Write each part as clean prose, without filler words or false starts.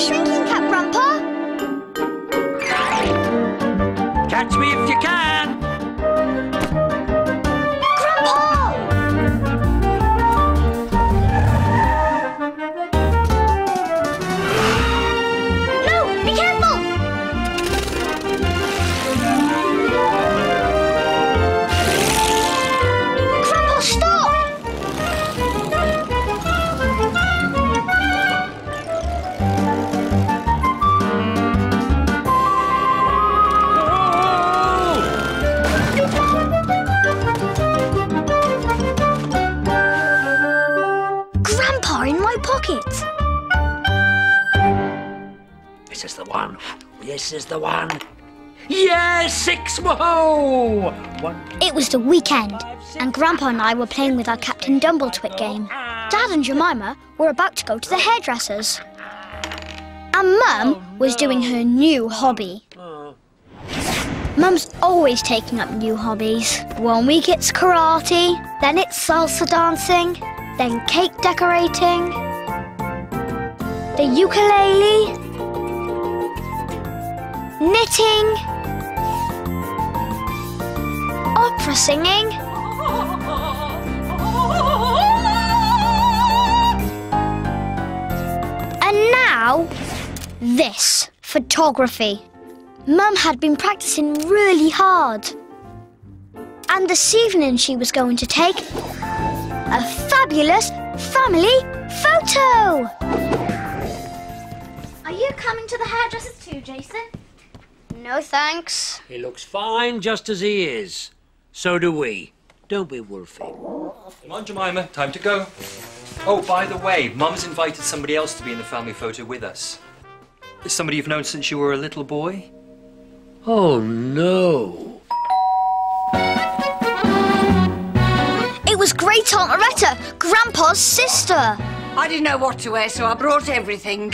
a shrinking cap, Grandpa! Catch me if you can! Grandpa! No! Be careful! Grandpa, stop! Grandpa, in my pocket! This is the one. This is the one. Yes, 6! Whoa! 1, 2, It was the weekend, and Grandpa and I were playing with our Captain Dumbletwit game. Dad and Jemima were about to go to the hairdresser's. And Mum was doing her new hobby. Mum's always taking up new hobbies. One week it's karate, then it's salsa dancing, then cake decorating, the ukulele, knitting, opera singing, and now this, photography. Mum had been practicing really hard. And this evening she was going to take a fabulous family photo! Are you coming to the hairdresser's too, Jason? No, thanks. he looks fine just as he is. So do we. Don't be Wolfie. Come on, Jemima, time to go. Oh, by the way, Mum's invited somebody else to be in the family photo with us. It's somebody you've known since you were a little boy. Oh, no. It was Great Aunt Loretta, Grandpa's sister. I didn't know what to wear, so I brought everything.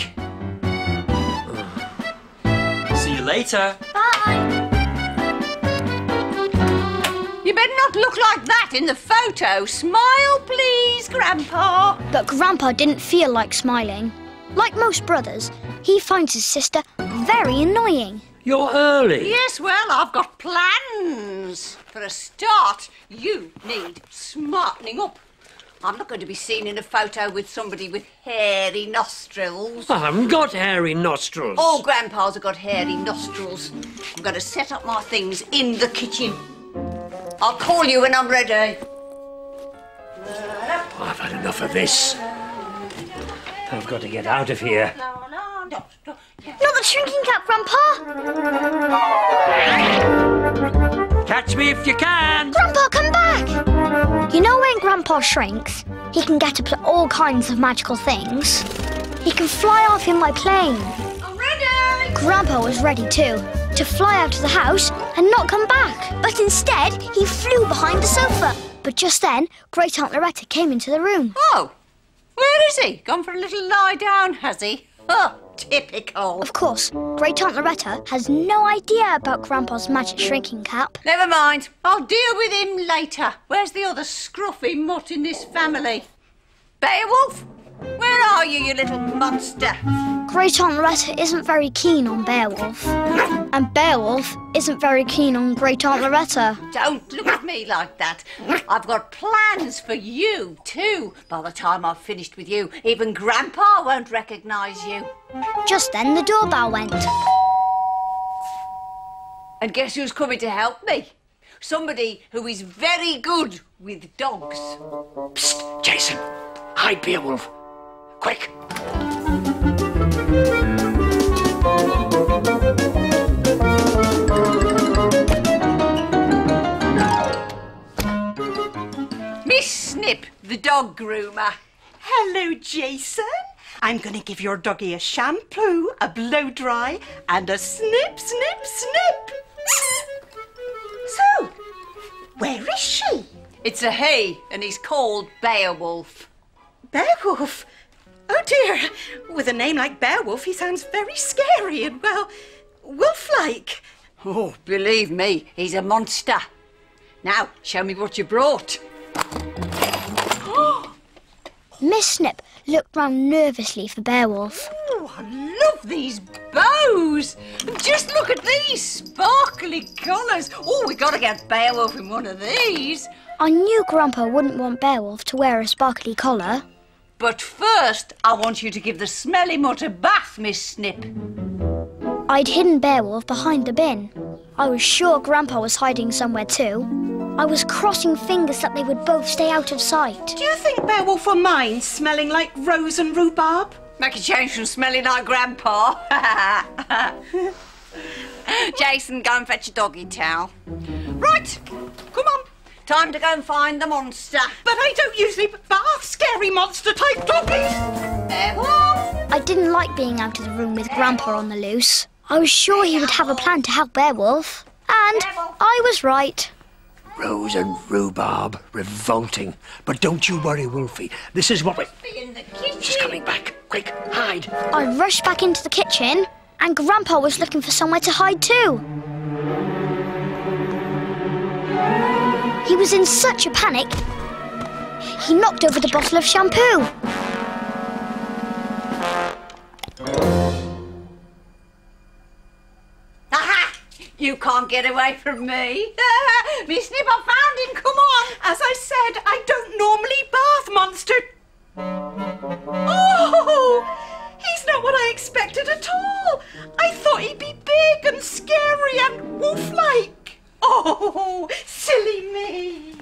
See you later. Bye. You better not look like that in the photo. Smile, please, Grandpa. But Grandpa didn't feel like smiling. Like most brothers, he finds his sister very annoying. You're early. Yes, well, I've got plans. For a start, you need smartening up. I'm not going to be seen in a photo with somebody with hairy nostrils. I haven't got hairy nostrils. All grandpas have got hairy nostrils. I'm going to set up my things in the kitchen. I'll call you when I'm ready. I've had enough of this. I've got to get out of here. Not the shrinking cap, Grandpa! Catch me if you can. Grandpa, come back! You know when Grandpa shrinks, he can get up to all kinds of magical things. He can fly off in my plane. I'm ready! Grandpa was ready too, to fly out of the house and not come back. But instead, he flew behind the sofa. But just then, Great Aunt Loretta came into the room. Oh, where is he? Gone for a little lie down, has he? Oh, typical. Of course, Great Aunt Loretta has no idea about Grandpa's magic shrinking cap. Never mind. I'll deal with him later. Where's the other scruffy mutt in this family? Beowulf? Where are you, you little monster? Great Aunt Loretta isn't very keen on Beowulf. And Beowulf isn't very keen on Great Aunt Loretta. Don't look at me like that. I've got plans for you, too. By the time I've finished with you, even Grandpa won't recognise you. Just then the doorbell went. And guess who's coming to help me? Somebody who is very good with dogs. Psst, Jason. Hide Beowulf. Quick. Miss Snip, the dog groomer. Hello, Jason. I'm going to give your doggy a shampoo, a blow dry, and a snip, snip, snip. So, where is she? It's a he, and he's called Beowulf. Beowulf? Oh dear, with a name like Beowulf, he sounds very scary and, well, wolf-like. Oh, believe me, he's a monster. Now, show me what you brought. Miss Snip looked round nervously for Beowulf. Oh, I love these bows. Just look at these sparkly colours. Oh, we got to get Beowulf in one of these. I knew Grandpa wouldn't want Beowulf to wear a sparkly collar. But first, I want you to give the smelly mutt a bath, Miss Snip. I'd hidden Beowulf behind the bin. I was sure Grandpa was hiding somewhere too. I was crossing fingers that they would both stay out of sight. Do you think Beowulf will mind smelling like rose and rhubarb? Make a change from smelling like Grandpa. Jason, go and fetch a doggy towel. Right, come on. Time to go and find the monster. But I don't usually bath scary monster type doggies. Beowulf! I didn't like being out of the room with Grandpa on the loose. I was sure he would have a plan to help Beowulf. And I was right. Rose and rhubarb, revolting. But don't you worry, Wolfie. This is what we... Be in the kitchen. She's coming back. Quick, hide. I rushed back into the kitchen, and Grandpa was looking for somewhere to hide too. He was in such a panic, he knocked over the bottle of shampoo. Aha! You can't get away from me. Miss Snip, I found him. Come on. As I said, I don't normally bath monster. Oh, he's not what I expected at all. I thought he'd be big and scary and wolf-like. Oh, silly me.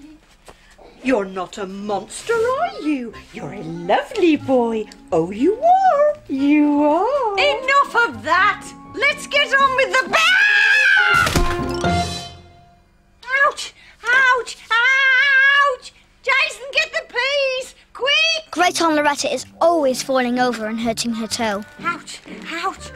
You're not a monster, are you? You're a lovely boy. Oh, you are. You are. Enough of that. Let's get on with the... Ouch! Ouch! Ouch! Jason, get the peas! Quick! Great Aunt Loretta is always falling over and hurting her toe. Ouch! Ouch!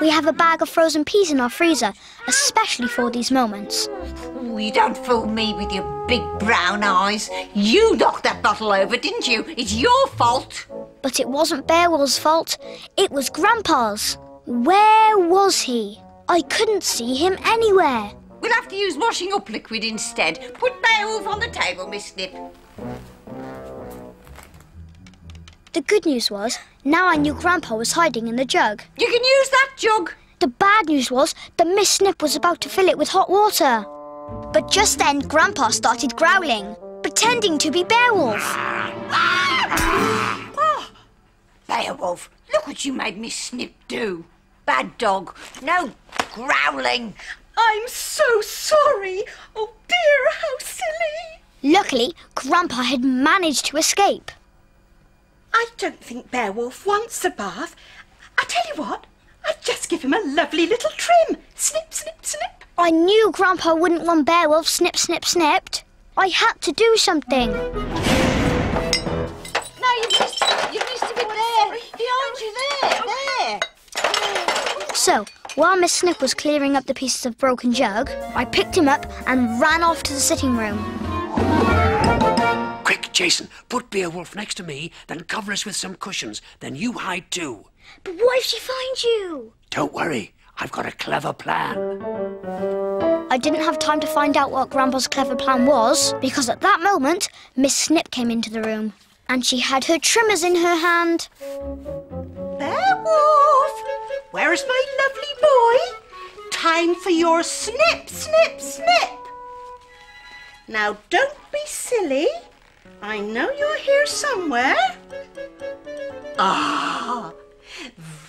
We have a bag of frozen peas in our freezer, especially for these moments. Oh, you don't fool me with your big brown eyes. You knocked that bottle over, didn't you? It's your fault. But it wasn't Beowulf's fault. It was Grandpa's. Where was he? I couldn't see him anywhere. We'll have to use washing up liquid instead. Put Beowulf on the table, Miss Snip. The good news was, now I knew Grandpa was hiding in the jug. You can use that jug. The bad news was that Miss Snip was about to fill it with hot water. But just then, Grandpa started growling, pretending to be Beowulf. Oh, Beowulf, look what you made Miss Snip do. Bad dog. No growling. I'm so sorry. Oh, dear, how silly. Luckily, Grandpa had managed to escape. I don't think Beowulf wants a bath. I tell you what, I'd just give him a lovely little trim. Snip, snip, snip. I knew Grandpa wouldn't want Beowulf snip, snip, snipped. I had to do something. No, you missed a bit there. Behind you there. So, while Miss Snip was clearing up the pieces of broken jug, I picked him up and ran off to the sitting room. Quick, Jason, put Beowulf next to me, then cover us with some cushions. Then you hide too. But what if she finds you? Don't worry, I've got a clever plan. I didn't have time to find out what Grandpa's clever plan was, because at that moment, Miss Snip came into the room, and she had her trimmers in her hand. Beowulf, where's my lovely boy? Time for your snip, snip, snip. Now, don't be silly. I know you're here somewhere. Ah,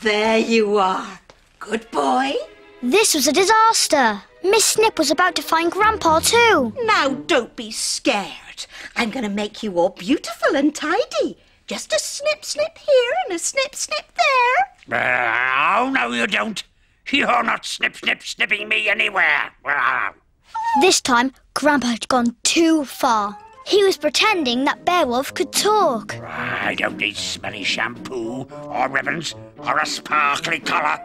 there you are. Good boy. This was a disaster. Miss Snip was about to find Grandpa too. Now, don't be scared. I'm going to make you all beautiful and tidy. Just a snip, snip here and a snip, snip there. Oh, no, you don't. You're not snipping me anywhere. This time, Grandpa had gone too far. He was pretending that Beowulf could talk. I don't need smelly shampoo or ribbons or a sparkly collar.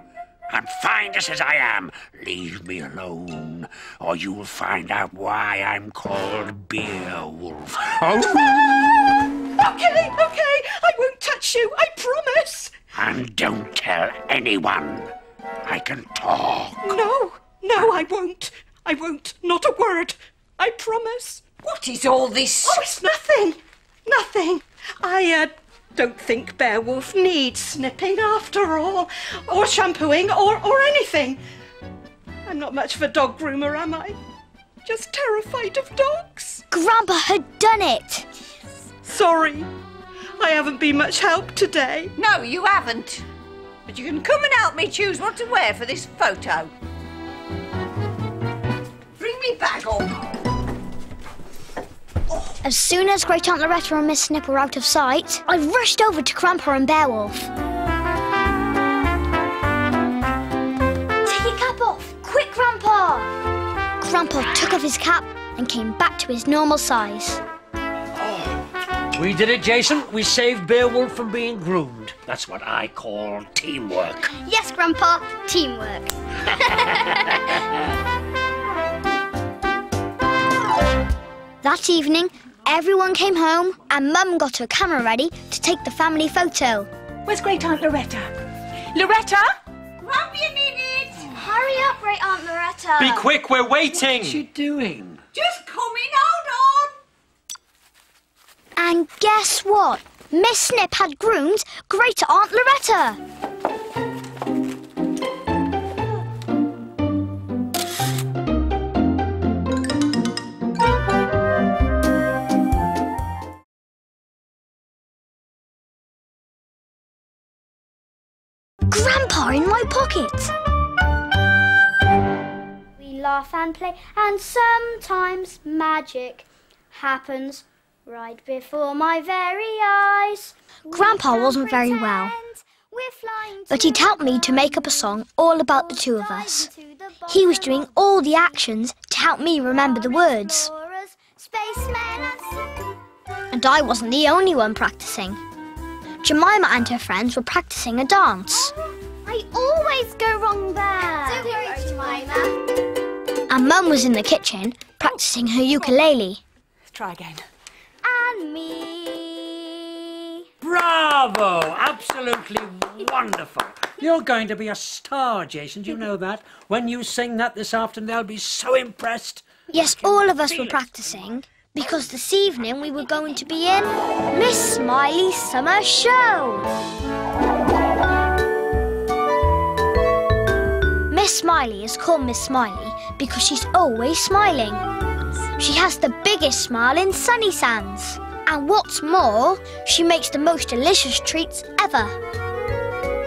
I'm fine just as I am. Leave me alone, or you'll find out why I'm called Beowulf. Oh. Okay, I won't touch you, I promise. And don't tell anyone. I can talk. No, I won't. I won't, not a word. I promise. What is all this? Oh, it's nothing. Nothing. I don't think Beowulf needs snipping after all, or shampooing, or anything. I'm not much of a dog groomer, am I? Just terrified of dogs. Grandpa had done it. Sorry, I haven't been much help today. No, you haven't. But you can come and help me choose what to wear for this photo. Bring me bag up. As soon as Great Aunt Loretta and Miss Snip were out of sight, I rushed over to Grandpa and Beowulf. Take your cap off! Quick, Grandpa! Grandpa took off his cap and came back to his normal size. We did it, Jason. We saved Beowulf from being groomed. That's what I call teamwork. Yes, Grandpa, teamwork. That evening, everyone came home and Mum got her camera ready to take the family photo. Where's Great Aunt Loretta? Loretta? Won't be a minute. Hurry up, Great Aunt Loretta. Be quick, we're waiting. What's she doing? Just coming, hold on. And guess what? Miss Snip had groomed Great Aunt Loretta. Grandpa in my pocket. We laugh and play, and sometimes magic happens right before my very eyes. Grandpa wasn't very well, but he'd helped me to make up a song all about the two of us. He was doing all the actions to help me remember the words. And I wasn't the only one practicing. Jemima and her friends were practicing a dance. I always go wrong there. Don't worry, Jemima. And Mum was in the kitchen practicing her ukulele. Try again. And me. Bravo! Absolutely wonderful. You're going to be a star, Jason. Do you know that? When you sing that this afternoon, they'll be so impressed. Yes, all of us were practicing because this evening we were going to be in Miss Smiley's summer show. Miss Smiley is called Miss Smiley because she's always smiling. She has the biggest smile in Sunny Sands. And what's more, she makes the most delicious treats ever.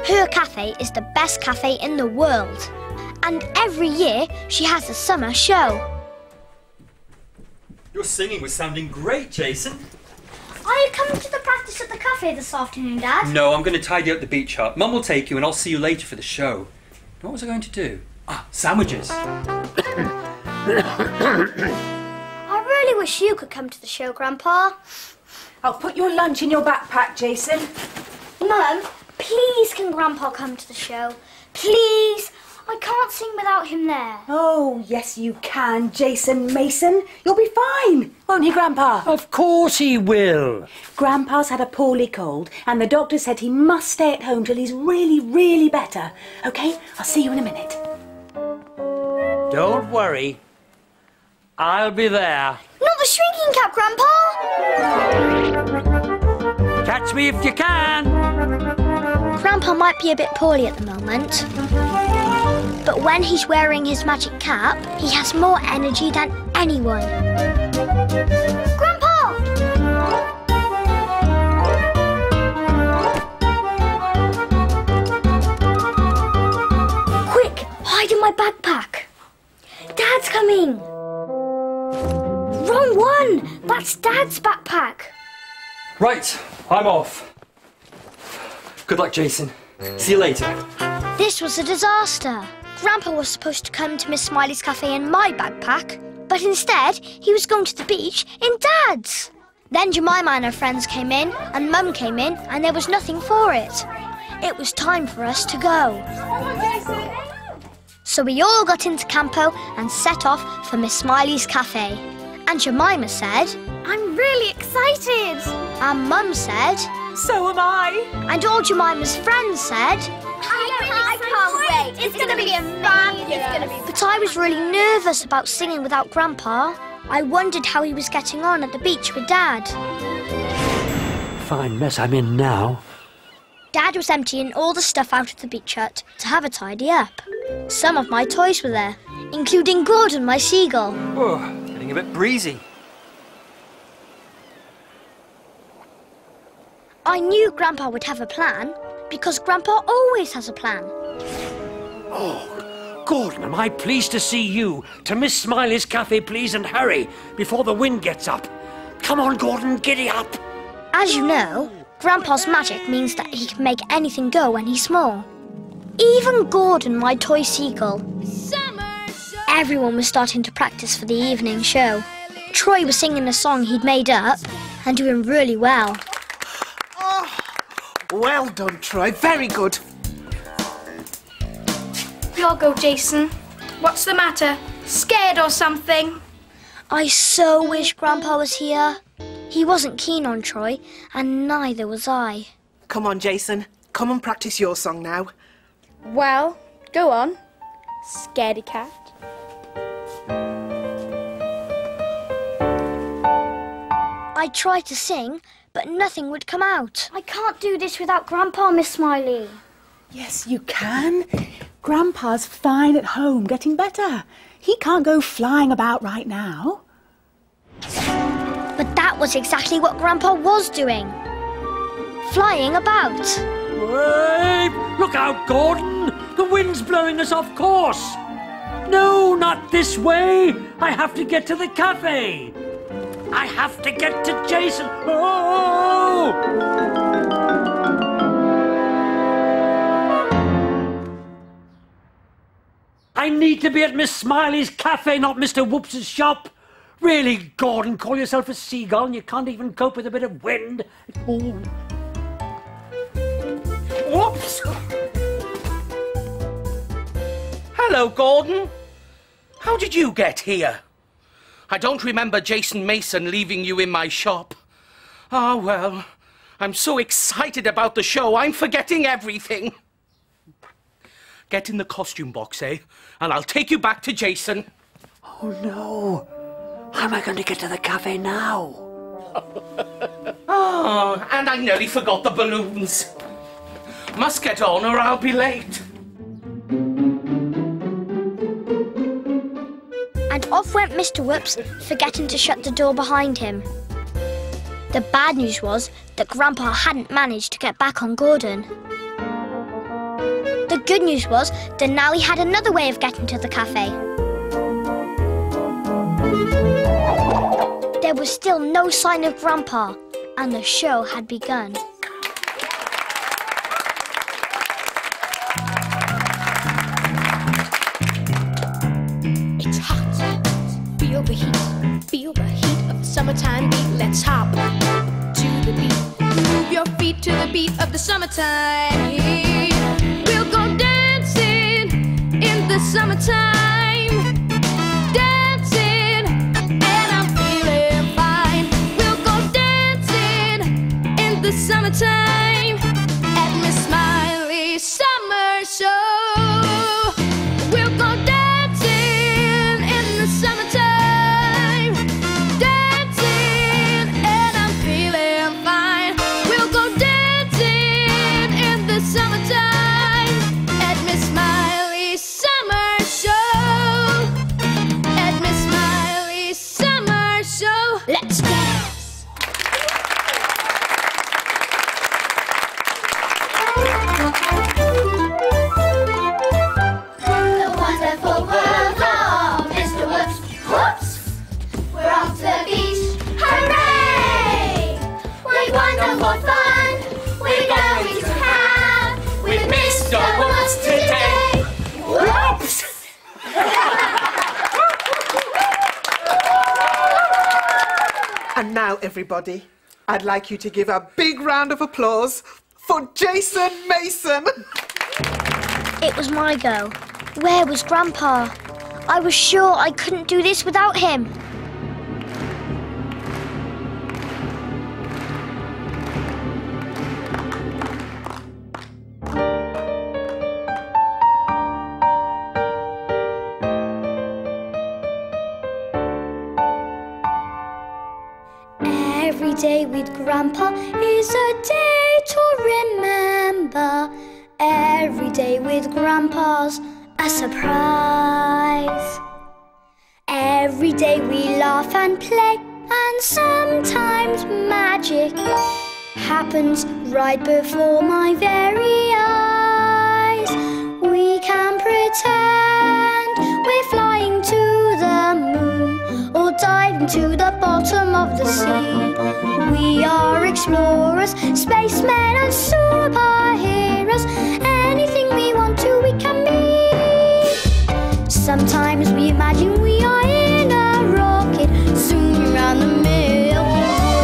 Her cafe is the best cafe in the world. And every year she has a summer show. Your singing was sounding great, Jason. Are you coming to the practice at the cafe this afternoon, Dad? No, I'm going to tidy up the beach hut. Mum will take you and I'll see you later for the show. What was I going to do? Sandwiches. I really wish you could come to the show, Grandpa. I'll put your lunch in your backpack, Jason. Mum, please can Grandpa come to the show? Please? I can't sing without him there. Oh, yes you can, Jason Mason. You'll be fine, won't he, Grandpa? Of course he will. Grandpa's had a poorly cold and the doctor said he must stay at home till he's really, really better. OK, I'll see you in a minute. Don't worry. I'll be there. Not the shrinking cap, Grandpa! Catch me if you can. Grandpa might be a bit poorly at the moment, but when he's wearing his magic cap, he has more energy than anyone. Grandpa! Quick, hide in my backpack. Dad's coming. Wrong one. That's Dad's backpack. Right, I'm off. Good luck, Jason. See you later. This was a disaster. Grandpa was supposed to come to Miss Smiley's cafe in my backpack, but instead he was going to the beach in Dad's. Then Jemima and her friends came in, and Mum came in, and there was nothing for it. It was time for us to go. So we all got into Campo and set off for Miss Smiley's cafe. And Jemima said, "I'm really excited." And Mum said, So am I. and all Jemima's friends said, I can't wait. It's going to be amazing. but I was really nervous about singing without Grandpa. I wondered how he was getting on at the beach with Dad. fine mess I'm in now. Dad was emptying all the stuff out of the beach hut to have a tidy up. Some of my toys were there, including Gordon, my seagull. Whoa, getting a bit breezy. I knew Grandpa would have a plan, because Grandpa always has a plan. Oh, Gordon, am I pleased to see you. To Miss Smiley's cafe, please, and hurry, before the wind gets up. Come on, Gordon, giddy up. As you know, Grandpa's magic means that he can make anything go when he's small. Even Gordon, my toy seagull. Everyone was starting to practice for the evening show. Troy was singing a song he'd made up and doing really well. Oh, well done, Troy. Very good. Your go, Jason. What's the matter? Scared or something? I so wish Grandpa was here. He wasn't keen on Troy, and neither was I. Come on, Jason. Come and practice your song now. Well, go on. Scaredy cat. I tried to sing, but nothing would come out. I can't do this without Grandpa, Miss Smiley. Yes, you can. Grandpa's fine at home, getting better. He can't go flying about right now. But that was exactly what Grandpa was doing. Flying about. Hey, look out, Gordon! The wind's blowing us off course! No, not this way! I have to get to the cafe! I have to get to Jason! Oh! I need to be at Miss Smiley's cafe, not Mr. Whoops's shop! Really, Gordon, call yourself a seagull and you can't even cope with a bit of wind? Oh. Whoops! Hello, Gordon. How did you get here? I don't remember Jason Mason leaving you in my shop. Ah, well, I'm so excited about the show, I'm forgetting everything. Get in the costume box, eh? And I'll take you back to Jason. Oh, no. How am I going to get to the cafe now? Oh, and I nearly forgot the balloons. Must get on or I'll be late. And off went Mr. Whoops, forgetting to shut the door behind him. The bad news was that Grandpa hadn't managed to get back on Gordon. The good news was that now he had another way of getting to the cafe. There was still no sign of Grandpa, and the show had begun. It's hot. Feel the heat. Feel the heat of the summertime beat. Let's hop to the beat. Move your feet to the beat of the summertime heat. We'll go dancing in the summertime. Dancing, and I'm feeling fine. We'll go dancing in the summertime at Miss Smiley's summer show. We'll go dancing in the summertime. Dancing, and I'm feeling fine. We'll go dancing in the summertime at Miss Smiley's summer show. At Miss Smiley's summer show. Let's dance. The wonderful world of Mr. Whoops. Whoops! We're off to the beach. Hooray! What wonderful fun we're going to have with Mr. Whoops today. Whoops! And now, everybody, I'd like you to give a big round of applause for Jason Mason. It was my go. Where was Grandpa? I was sure I couldn't do this without him. Every day with Grandpa is a day to remember. Every day with Grandpa's a surprise. Every day we laugh and play, and sometimes magic happens right before my very eyes. We can pretend we're flying to the moon or dive into the bottom of the sea. We are explorers, spacemen and superheroes. Anything we want to, we can be. Sometimes we imagine we are in a rocket zooming around the Milky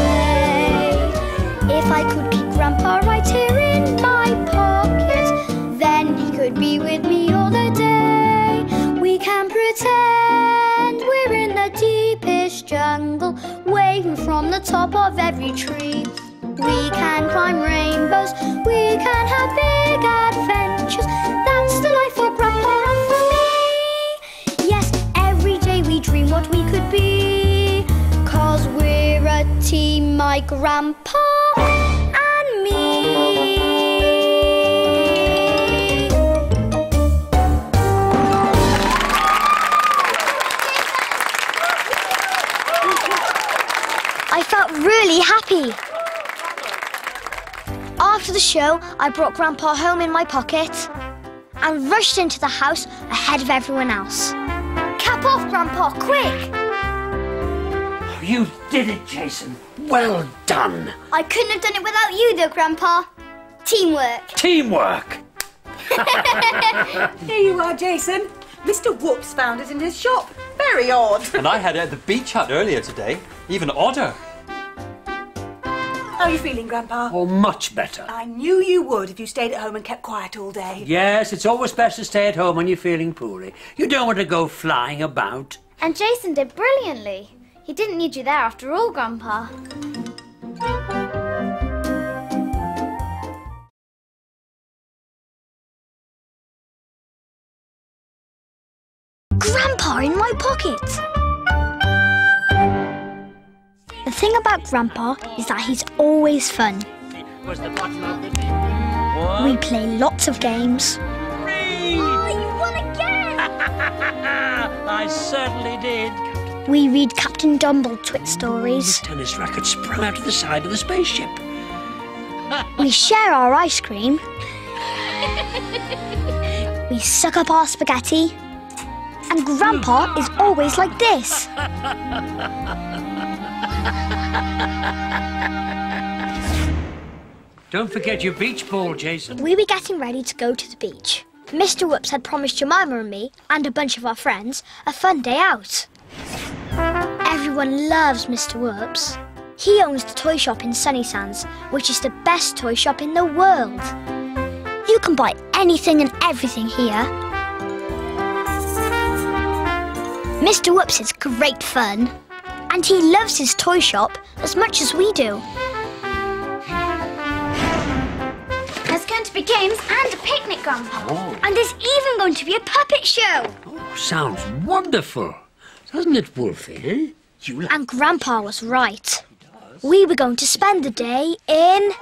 Way. If I could keep Grandpa right here in my pocket, then he could be with me all the day. We can pretend we're in the deepest jungle, waving from the top of every tree. We can climb rainbows, we can have big adventures. That's the life for Grandpa and for me. Yes, every day we dream what we could be, 'cause we're a team, my Grandpa and me. I felt really happy. After the show, I brought Grandpa home in my pocket and rushed into the house ahead of everyone else. Cap off, Grandpa, quick! You did it, Jason. Well done. I couldn't have done it without you, though, Grandpa. Teamwork. Teamwork. Here you are, Jason. Mr. Whoops found it in his shop. Very odd. And I had it at the beach hut earlier today. Even odder. How are you feeling, Grandpa? Oh, much better. I knew you would if you stayed at home and kept quiet all day. Yes, it's always best to stay at home when you're feeling poorly. You don't want to go flying about. And Jason did brilliantly. He didn't need you there after all, Grandpa. Grandpa in my pocket! The thing about Grandpa is that he's always fun. We play lots of games. Oh, you won again! I certainly did. We read Captain Dumbledore stories. The tennis racket sprung out of the side of the spaceship. We share our ice cream. We suck up our spaghetti. And Grandpa is always like this. Don't forget your beach ball, Jason. We were getting ready to go to the beach. Mr. Whoops had promised Jemima and me, and a bunch of our friends, a fun day out. Everyone loves Mr. Whoops. He owns the toy shop in Sunny Sands, which is the best toy shop in the world. You can buy anything and everything here. Mr. Whoops is great fun, and he loves his toy shop as much as we do. There's going to be games and a picnic, Grandpa. Oh. And there's even going to be a puppet show. Oh, sounds wonderful. Doesn't it, Wolfie, eh? And Grandpa was right. We were going to spend the day in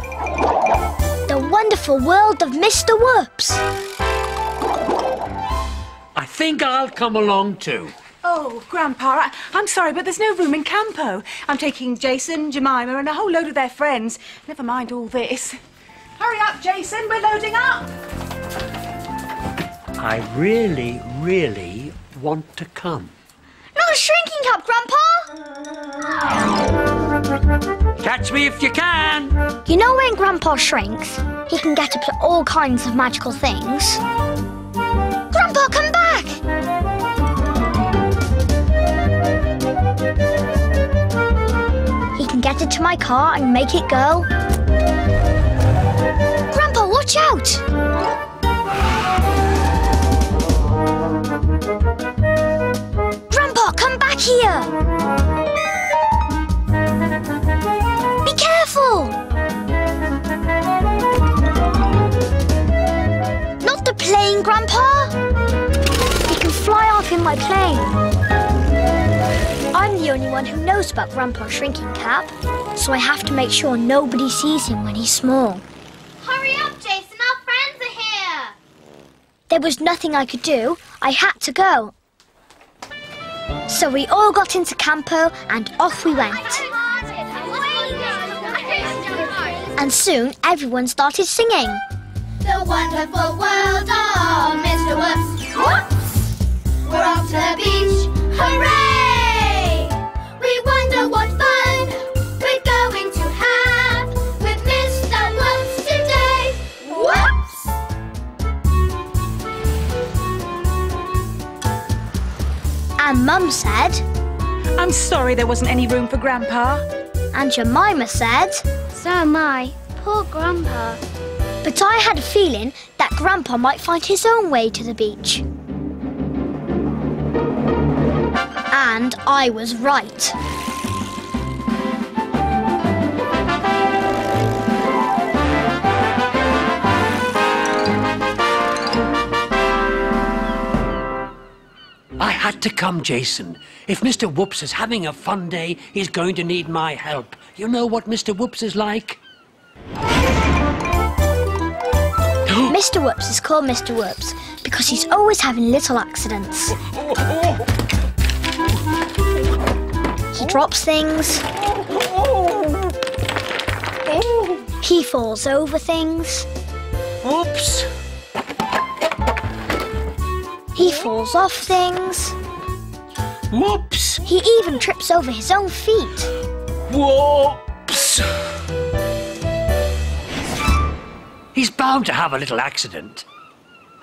the wonderful world of Mr. Whoops. I think I'll come along too. Oh, Grandpa, I'm sorry, but there's no room in Campo. I'm taking Jason, Jemima, and a whole load of their friends. Never mind all this. Hurry up, Jason, we're loading up. I really, really want to come. Not a shrinking cup, Grandpa! Catch me if you can. You know when Grandpa shrinks, he can get up to all kinds of magical things. Grandpa, come back! He can get into my car and make it go. Grandpa, watch out! Grandpa, come back here! Be careful! Not the plane, Grandpa! He can fly off in my plane. I'm the the only one who knows about Grandpa's shrinking cap, so I have to make sure nobody sees him when he's small. Hurry up, Jason, our friends are here! There was nothing I could do. I had to go. So we all got into Campo and off we went. And soon everyone started singing. The wonderful world of Mr. Whoops. Whoops! We're off to the beach. Hooray! We wonder what fun we're going to have with Mr. Whoops today. Whoops! And Mum said, I'm sorry there wasn't any room for Grandpa. and Jemima said, So am I. Poor Grandpa. but I had a feeling that Grandpa might find his own way to the beach. And I was right. I had to come, Jason. If Mr. Whoops is having a fun day, he's going to need my help. You know what Mr. Whoops is like? Mr. Whoops is called Mr. Whoops because he's always having little accidents. He drops things. He falls over things. Oops. He falls off things. Whoops. He even trips over his own feet. Whoops. He's bound to have a little accident.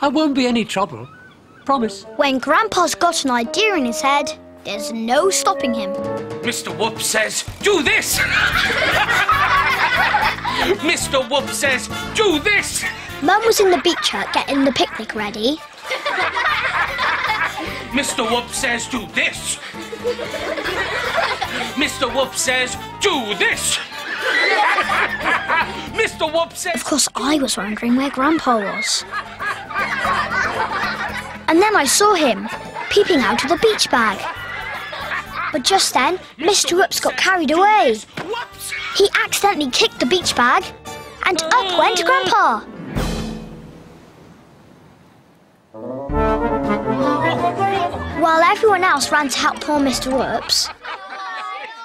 I won't be any trouble. Promise. When Grandpa's got an idea in his head, there's no stopping him. Mr. Whoops says, do this. Mr. Whoops says, do this. Mum was in the beach hut getting the picnic ready. Mr. Whoops says, do this. Mr. Whoops says, do this. Mr. Whoops says... Of course, I was wondering where Grandpa was. And then I saw him, peeping out of the beach bag. But just then, Mr. Whoops got carried away. He accidentally kicked the beach bag, and up went Grandpa. While everyone else ran to help poor Mr. Whoops,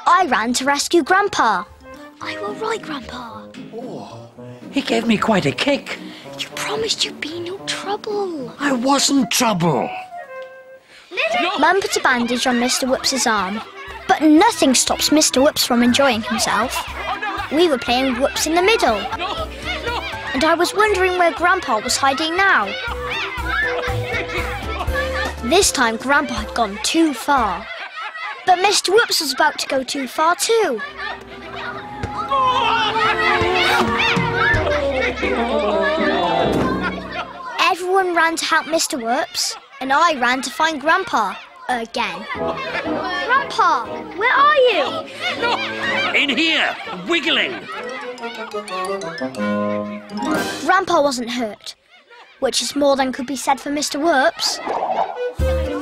I ran to rescue Grandpa. Are you all right, Grandpa? He gave me quite a kick. You promised you'd be no trouble. I wasn't trouble. Mum put a bandage on Mr. Whoops's arm, but nothing stops Mr. Whoops from enjoying himself. We were playing Whoops in the middle, and I was wondering where Grandpa was hiding now. This time Grandpa had gone too far, but Mr. Whoops was about to go too far too. Everyone ran to help Mr. Whoops, and I ran to find Grandpa again. Grandpa, where are you? In here, wiggling. Grandpa wasn't hurt, which is more than could be said for Mr. Whoops.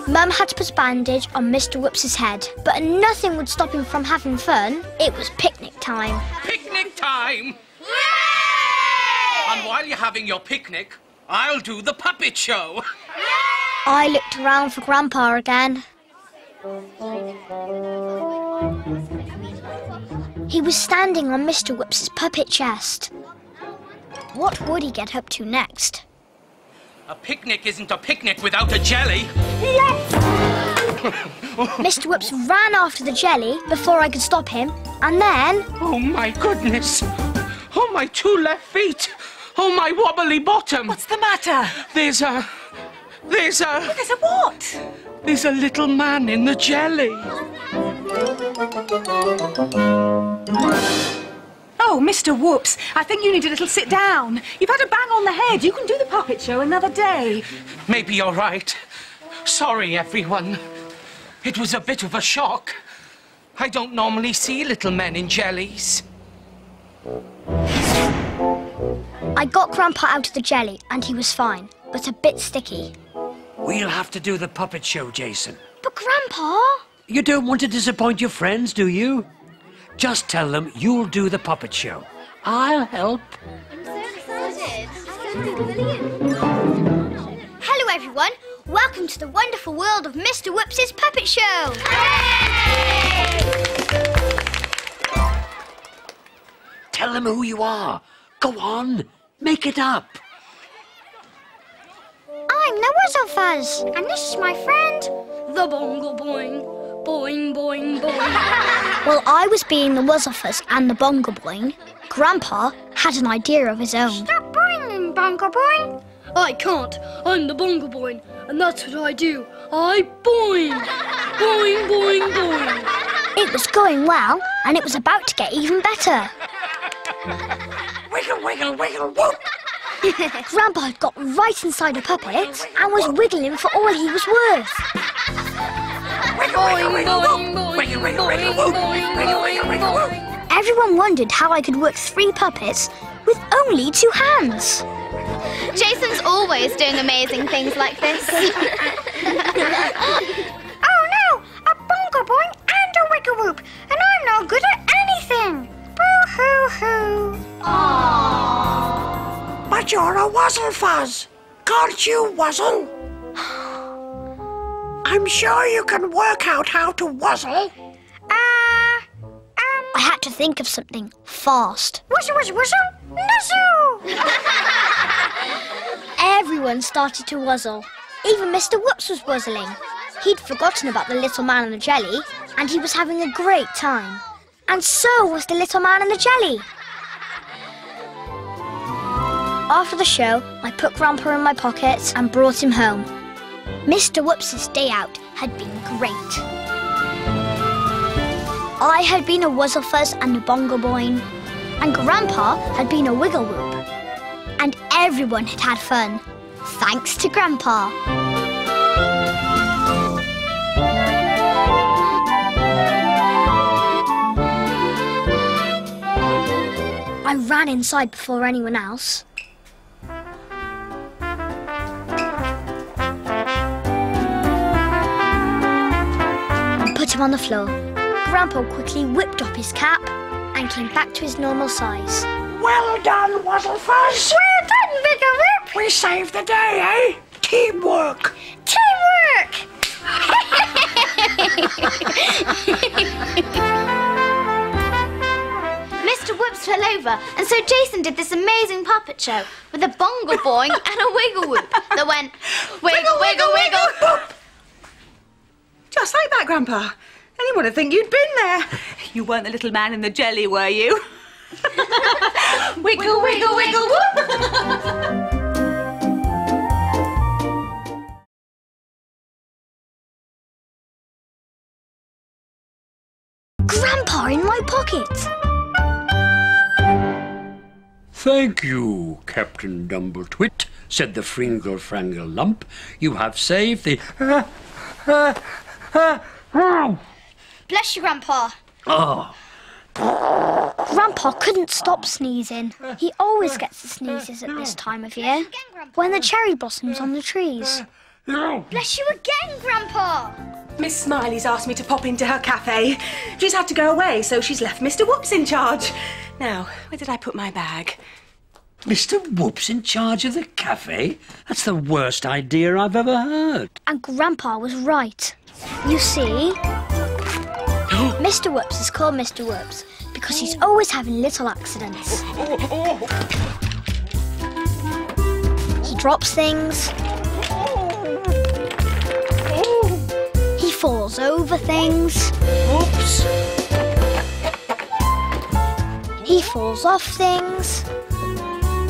Mum had to put a bandage on Mr. Whoops's head, but nothing would stop him from having fun. It was picnic time. Picnic time! And while you're having your picnic, I'll do the puppet show. I looked around for Grandpa again. He was standing on Mr. Whoops's puppet chest. What would he get up to next? A picnic isn't a picnic without a jelly. Mr. Whoops ran after the jelly before I could stop him, and then... Oh, my goodness. Oh, my two left feet. Oh, my wobbly bottom. What's the matter? There's a There's a what? There's a little man in the jelly. Oh, Mr. Whoops, I think you need a little sit down. You've had a bang on the head. You can do the puppet show another day. Maybe you're right. Sorry, everyone. It was a bit of a shock. I don't normally see little men in jellies. I got Grandpa out of the jelly and he was fine, but a bit sticky. We'll have to do the puppet show, Jason. But Grandpa... You don't want to disappoint your friends, do you? Just tell them you'll do the puppet show. I'll help. I'm so excited. Hello, everyone. Welcome to the wonderful world of Mr. Whoops' puppet show. Tell them who you are. Go on, make it up. I'm the Wuzzle Fuzz, and this is my friend, the Bongo Boing. Boing, boing, boing. While I was being the Wuzzle Fuzz and the Bongo Boing, Grandpa had an idea of his own. Stop boinging, Bongo Boing. I can't. I'm the Bongo Boing, and that's what I do. I boing. Boing, boing, boing. It was going well, and it was about to get even better. Wiggle, wiggle, wiggle, whoop. Grandpa had got right inside a puppet and was wiggling for all he was worth. Boing, boing, boing, boing, boing, boing, boing. Everyone wondered how I could work 3 puppets with only 2 hands. Jason's always doing amazing things like this. Oh no! A Bongo Boing and a Wiggle Whoop, and I'm no good at anything. Boo-hoo-hoo. But you're a Wuzzle Fuzz. Can't you wuzzle? I'm sure you can work out how to wuzzle. I had to think of something fast. Wuzzle, wuzzle, wuzzle, nuzzle! Everyone started to wuzzle. Even Mr. Whoops was wuzzling. He'd forgotten about the little man and the jelly, and he was having a great time. And so was the little man and the jelly. After the show, I put Grandpa in my pocket and brought him home. Mr. Whoops' day out had been great. I had been a Wuzzle Fuzz and a Bongo Boing, and Grandpa had been a Wiggle Whoop. And everyone had had fun, thanks to Grandpa. I ran inside before anyone else. And put him on the floor. Grandpa quickly whipped up his cap and came back to his normal size. Well done, Wuzzle Fuzz. Well done, Wiggle Whoop. We saved the day, eh? Teamwork. Teamwork! Mr. Whoops fell over, and so Jason did this amazing puppet show with a Bongo Boing and a Wiggle Whoop that went wiggle, wiggle, wiggle, whoop. Just like that, Grandpa. Anyone would think you'd been there. You weren't the little man in the jelly, were you? Wiggle, wiggle, wiggle, whoop. Grandpa in my pocket. Thank you, Captain Dumbletwit, said the Fringle Frangle Lump. You have saved the... Bless you, Grandpa. Oh. Grandpa couldn't stop sneezing. He always gets the sneezes at this time of year, when the cherry blossoms on the trees. Bless you again, Grandpa. Miss Smiley's asked me to pop into her cafe. She's had to go away, so she's left Mr. Whoops in charge. Now, where did I put my bag? Mr. Whoops in charge of the cafe? That's the worst idea I've ever heard. And Grandpa was right. You see, Mr. Whoops is called Mr. Whoops because he's always having little accidents. He drops things. He falls over things. Oops. He falls off things.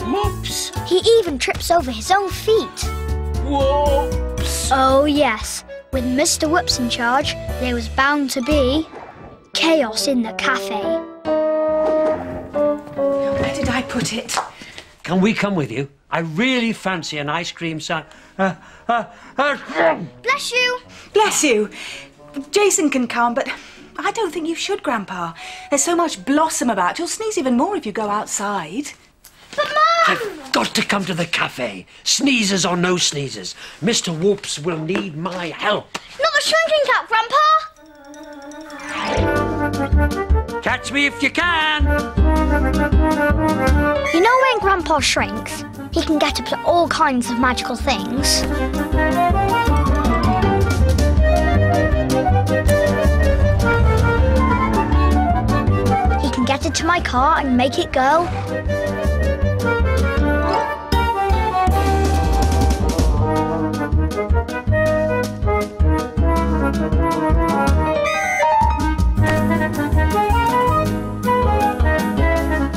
Whoops. He even trips over his own feet. Whoops. Oh yes, with Mr. Whoops in charge, there was bound to be chaos in the cafe. Where did I put it? Can we come with you? I really fancy an ice cream Bless you. Bless you. Jason can come, but I don't think you should, Grandpa. There's so much blossom about. You'll sneeze even more if you go outside. But Mum! I've got to come to the cafe. Sneezers or no sneezers. Mr. Whoops will need my help. Not the shrinking cap, Grandpa. Catch me if you can. You know when Grandpa shrinks, he can get up to all kinds of magical things. He can get into my car and make it go.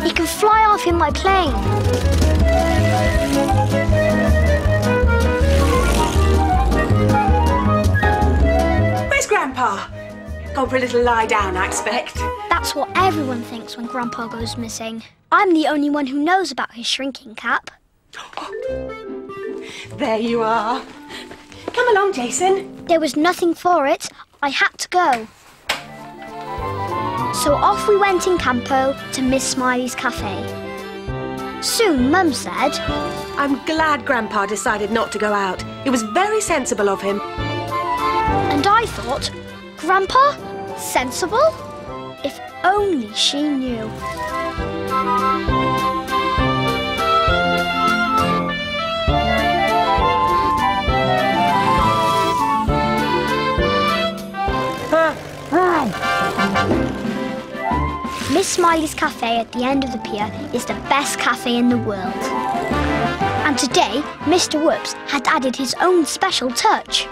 He can fly off in my plane. Where's Grandpa? Gone for a little lie down, I expect. That's what everyone thinks when Grandpa goes missing. I'm the only one who knows about his shrinking cap. There you are. Come along, Jason. There was nothing for it. I had to go. So off we went in Campo to Miss Smiley's cafe. Soon Mum said, I'm glad Grandpa decided not to go out. It was very sensible of him. And I thought, Grandpa? Sensible? If only she knew. Miss Smiley's cafe at the end of the pier is the best cafe in the world. And today, Mr. Whoops had added his own special touch.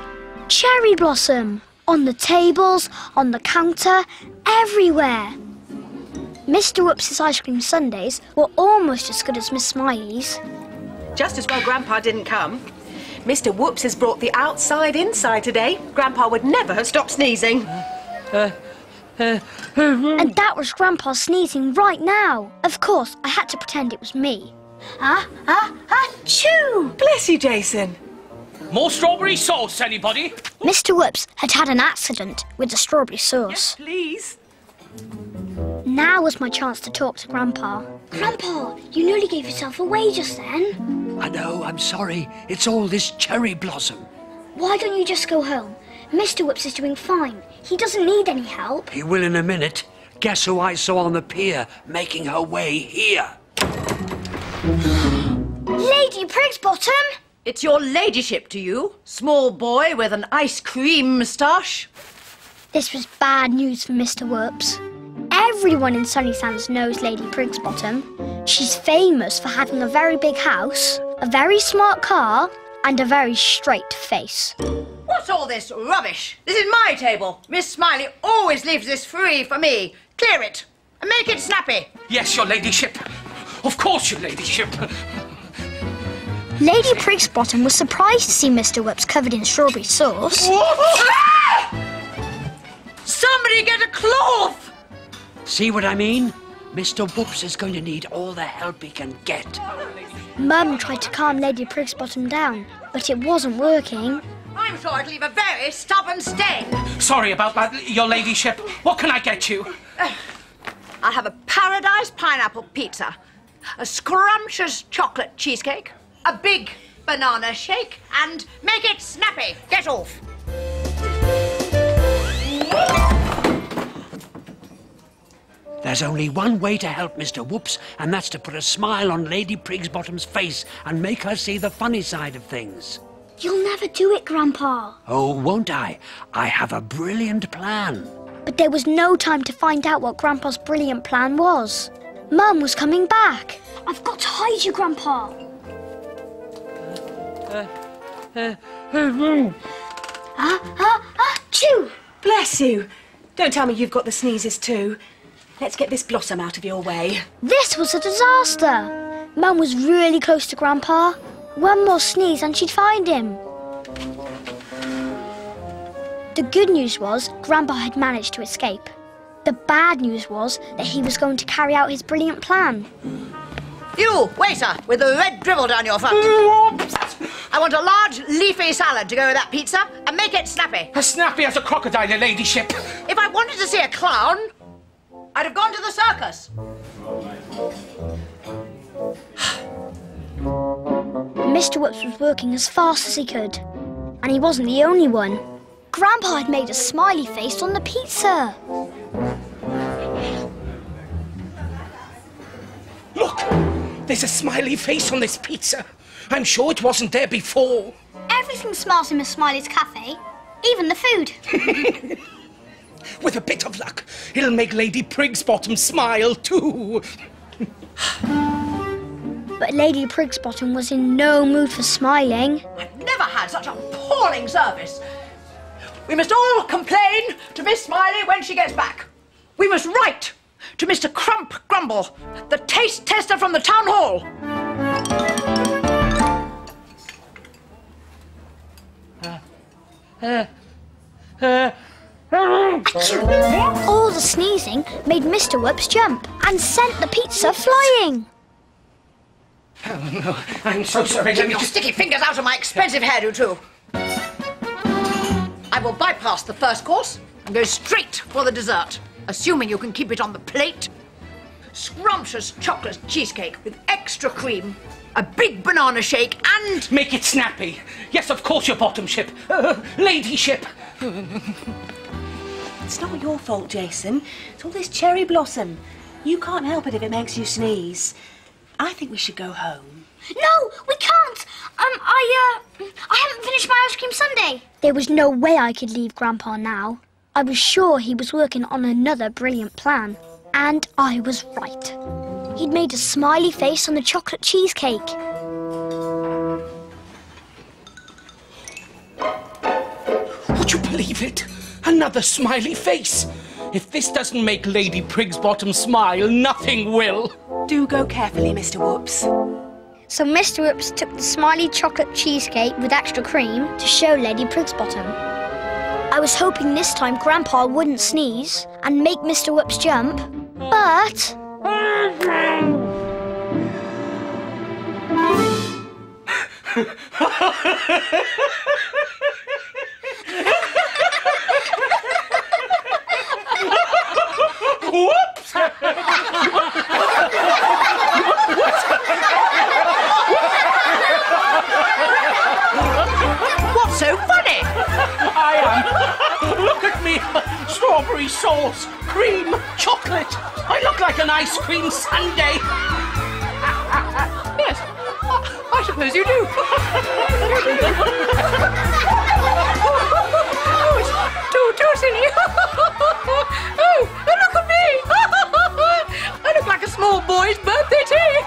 Cherry blossom! On the tables, on the counter, everywhere. Mr. Whoops's ice cream sundaes were almost as good as Miss Smiley's. Just as well Grandpa didn't come. Mr. Whoops has brought the outside inside today. Grandpa would never have stopped sneezing. And that was Grandpa sneezing right now. Of course, I had to pretend it was me. Achoo! Bless you, Jason. More strawberry sauce, anybody? Mr. Whoops had had an accident with the strawberry sauce. Yes, please. Now was my chance to talk to Grandpa. Grandpa, you nearly gave yourself away just then. I know, I'm sorry. It's all this cherry blossom. Why don't you just go home? Mr. Whoops is doing fine. He doesn't need any help. He will in a minute. Guess who I saw on the pier making her way here? Lady Prigsbottom! It's your ladyship to you, small boy with an ice cream moustache. This was bad news for Mr. Whoops. Everyone in Sunny Sands knows Lady Prigsbottom. She's famous for having a very big house, a very smart car, and a very straight face. What's all this rubbish? This is my table. Miss Smiley always leaves this free for me. Clear it and make it snappy. Yes, your ladyship. Of course, your ladyship. Lady Prigsbottom was surprised to see Mr. Whoops covered in strawberry sauce. Somebody get a cloth! See what I mean? Mr. Whoops is going to need all the help he can get. Mum tried to calm Lady Prigsbottom down, but it wasn't working. I'm sure it'll leave a very stubborn stain. Sorry about that, your ladyship. What can I get you? I'll have a paradise pineapple pizza, a scrumptious chocolate cheesecake, a big banana shake, and make it snappy. Get off. There's only one way to help Mr. Whoops, and that's to put a smile on Lady Prigsbottom's face and make her see the funny side of things. You'll never do it, Grandpa. Oh, won't I? I have a brilliant plan. But there was no time to find out what Grandpa's brilliant plan was. Mum was coming back. I've got to hide you, Grandpa. Achoo! Bless you. Don't tell me you've got the sneezes too. Let's get this blossom out of your way. This was a disaster. Mum was really close to Grandpa. One more sneeze and she'd find him. The good news was Grandpa had managed to escape. The bad news was that he was going to carry out his brilliant plan. You, waiter, with the red dribble down your front. I want a large leafy salad to go with that pizza and make it snappy. As snappy as a crocodile, your ladyship. If I wanted to see a clown, I'd have gone to the circus. Mr. Whoops was working as fast as he could. And he wasn't the only one. Grandpa had made a smiley face on the pizza. There's a smiley face on this pizza. I'm sure it wasn't there before. Everything smiles in Miss Smiley's cafe, even the food. With a bit of luck, it'll make Lady Prigsbottom smile too. But Lady Prigsbottom was in no mood for smiling. I've never had such appalling service. We must all complain to Miss Smiley when she gets back. We must write to Mr. Crump Grumble, the taste tester from the town hall. All the sneezing made Mr. Whoops jump and sent the pizza flying. Oh, no, I'm so sorry. Keep your sticky fingers out of my expensive hairdo, too. I will bypass the first course and go straight for the dessert, assuming you can keep it on the plate. Scrumptious chocolate cheesecake with extra cream, a big banana shake, and... Make it snappy. Yes, of course, your bottomship. Ladyship. It's not your fault, Jason. It's all this cherry blossom. You can't help it if it makes you sneeze. I think we should go home. No, we can't. I haven't finished my ice cream sundae. There was no way I could leave Grandpa now. I was sure he was working on another brilliant plan. And I was right. He'd made a smiley face on the chocolate cheesecake. Would you believe it? Another smiley face. If this doesn't make Lady Prigsbottom smile, nothing will. Do go carefully, Mr. Whoops. So Mr. Whoops took the smiley chocolate cheesecake with extra cream to show Lady Prigsbottom. I was hoping this time Grandpa wouldn't sneeze and make Mr. Whoops jump, but... Whoops! What's so funny? I am. Look at me. Strawberry sauce, cream, chocolate. I look like an ice cream sundae. Yes, I suppose you do. Oh, it's too silly. Oh, look at me. I look like a small boy's birthday tea.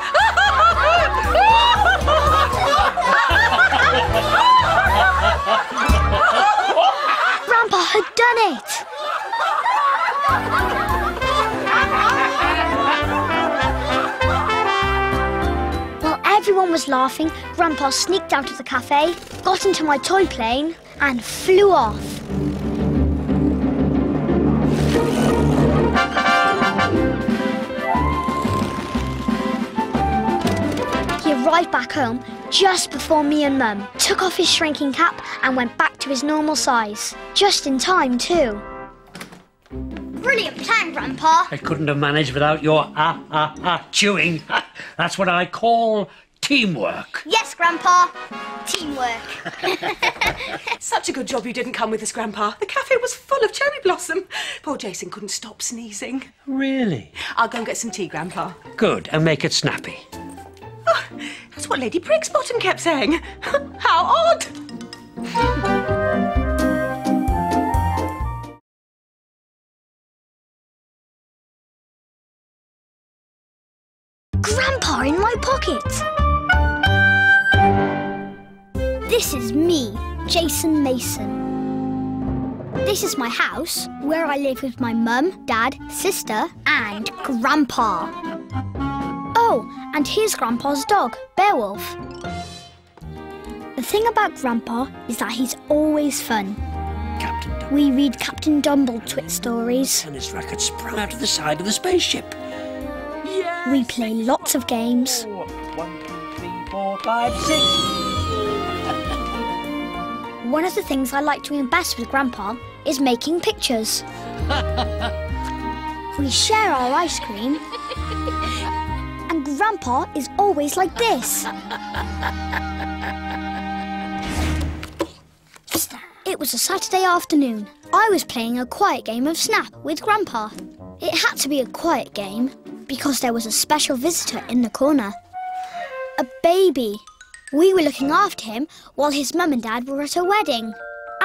Grandpa had done it! While everyone was laughing, Grandpa sneaked out of the cafe, got into my toy plane, and flew off. He arrived back home just before me and Mum, took off his shrinking cap and went back to his normal size. Just in time, too. Brilliant plan, Grandpa. I couldn't have managed without your chewing. That's what I call teamwork. Yes, Grandpa. Teamwork. Such a good job you didn't come with us, Grandpa. The cafe was full of cherry blossom. Poor Jason couldn't stop sneezing. Really? I'll go and get some tea, Grandpa. Good, and make it snappy. Oh, that's what Lady Prigsbottom kept saying. How odd! Grandpa in my pocket. This is me, Jason Mason. This is my house, where I live with my mum, dad, sister, and Grandpa. Oh, and here's Grandpa's dog, Beowulf. The thing about Grandpa is that he's always fun. Captain Dumble. We read Captain Dumble-twit stories. And his rocket sprung out of the side of the spaceship. Yes. We play lots of games. 1, 2, 3, 4, 5, 6. One of the things I like doing best with Grandpa is making pictures. We share our ice cream. And Grandpa is always like this. It was a Saturday afternoon. I was playing a quiet game of Snap with Grandpa. It had to be a quiet game because there was a special visitor in the corner. A baby. We were looking after him while his mum and dad were at a wedding.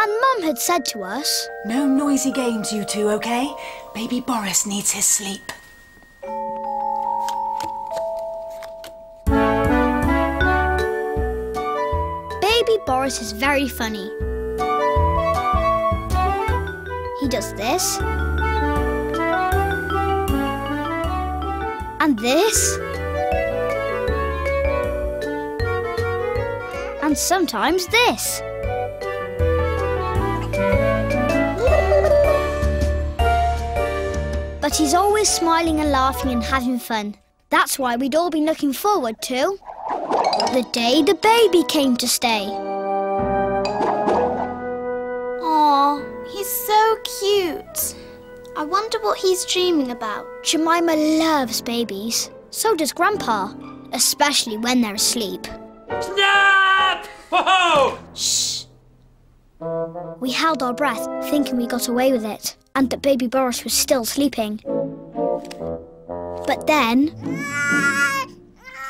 And Mum had said to us, No noisy games, you two, OK? Baby Boris needs his sleep. Baby Boris is very funny. He does this. And this. And sometimes this. But he's always smiling and laughing and having fun. That's why we'd all been looking forward to the day the baby came to stay. Aw, he's so cute. I wonder what he's dreaming about. Jemima loves babies. So does Grandpa, especially when they're asleep. Snap! Whoa! Shh. We held our breath, thinking we got away with it, and that baby Boris was still sleeping. But then...